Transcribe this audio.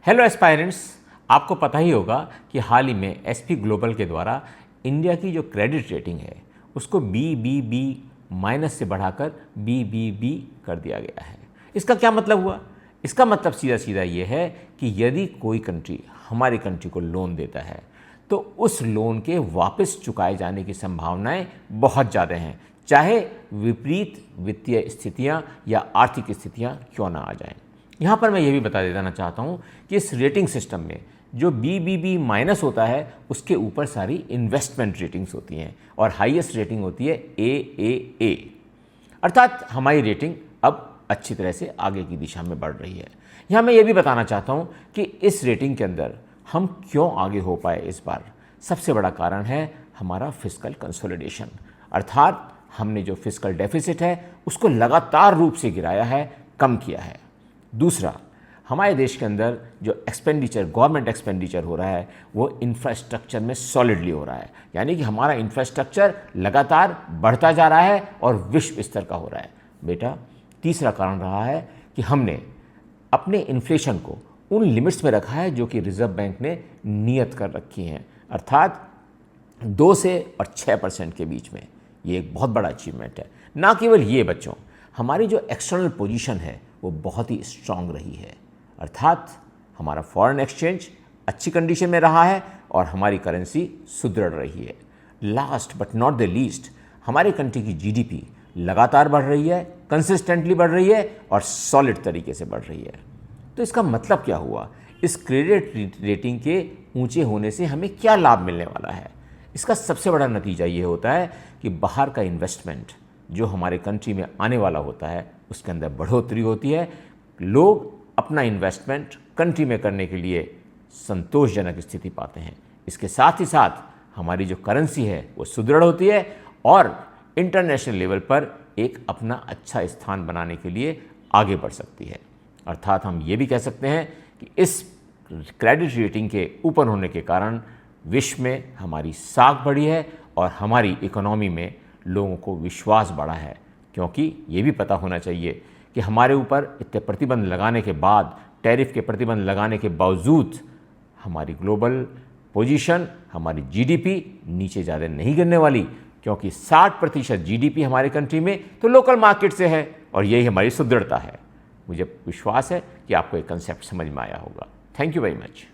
Hello aspirants, आपको पता ही होगा कि हाल ही में एसपी ग्लोबल के द्वारा इंडिया की जो क्रेडिट रेटिंग है उसको BBB माइनस से बढ़ाकर BBB कर दिया गया है। इसका क्या मतलब हुआ? इसका मतलब सीधा सीधा ये है कि यदि कोई कंट्री हमारी कंट्री को लोन देता है तो उस लोन के वापस चुकाए जाने की संभावनाएं बहुत ज़्यादा हैं, चाहे विपरीत वित्तीय स्थितियां या आर्थिक स्थितियां क्यों ना आ जाएं। यहाँ पर मैं ये भी बता देना चाहता हूँ कि इस रेटिंग सिस्टम में जो BBB माइनस होता है उसके ऊपर सारी इन्वेस्टमेंट रेटिंग्स होती हैं और हाईएस्ट रेटिंग होती है AAA, अर्थात हमारी रेटिंग अब अच्छी तरह से आगे की दिशा में बढ़ रही है। यहाँ मैं ये भी बताना चाहता हूँ कि इस रेटिंग के अंदर हम क्यों आगे हो पाए इस बार। सबसे बड़ा कारण है हमारा फिस्कल कंसोलिडेशन, अर्थात हमने जो फिस्कल डेफिसिट है उसको लगातार रूप से गिराया है, कम किया है। दूसरा, हमारे देश के अंदर जो एक्सपेंडिचर, गवर्नमेंट एक्सपेंडिचर हो रहा है वो इंफ्रास्ट्रक्चर में सॉलिडली हो रहा है, यानी कि हमारा इंफ्रास्ट्रक्चर लगातार बढ़ता जा रहा है और विश्व स्तर का हो रहा है। बेटा, तीसरा कारण रहा है कि हमने अपने इन्फ्लेशन को उन लिमिट्स में रखा है जो कि रिजर्व बैंक ने नियत कर रखी हैं, अर्थात 2 से और 6% के बीच में। ये एक बहुत बड़ा अचीवमेंट है। ना केवल ये बच्चों, हमारी जो एक्सटर्नल पोजीशन है वो बहुत ही स्ट्रांग रही है, अर्थात हमारा फॉरेन एक्सचेंज अच्छी कंडीशन में रहा है और हमारी करेंसी सुदृढ़ रही है। Last but not the least, हमारी कंट्री की GDP लगातार बढ़ रही है, कंसिस्टेंटली बढ़ रही है और सॉलिड तरीके से बढ़ रही है। तो इसका मतलब क्या हुआ? इस क्रेडिट रेटिंग के ऊंचे होने से हमें क्या लाभ मिलने वाला है? इसका सबसे बड़ा नतीजा ये होता है कि बाहर का इन्वेस्टमेंट जो हमारे कंट्री में आने वाला होता है उसके अंदर बढ़ोतरी होती है। लोग अपना इन्वेस्टमेंट कंट्री में करने के लिए संतोषजनक स्थिति पाते हैं। इसके साथ ही साथ हमारी जो करेंसी है वो सुदृढ़ होती है और इंटरनेशनल लेवल पर एक अपना अच्छा स्थान बनाने के लिए आगे बढ़ सकती है। अर्थात हम ये भी कह सकते हैं कि इस क्रेडिट रेटिंग के ऊपर होने के कारण विश्व में हमारी साख बढ़ी है और हमारी इकोनॉमी में लोगों को विश्वास बढ़ा है, क्योंकि ये भी पता होना चाहिए कि हमारे ऊपर इतने प्रतिबंध लगाने के बाद, टैरिफ के प्रतिबंध लगाने के बावजूद हमारी ग्लोबल पोजीशन, हमारी GDP नीचे ज़्यादा नहीं गिरने वाली, क्योंकि 60% GDP हमारे कंट्री में तो लोकल मार्केट से है और यही हमारी सुदृढ़ता है। मुझे विश्वास है कि आपको एक कंसेप्ट समझ में आया होगा। Thank you very much.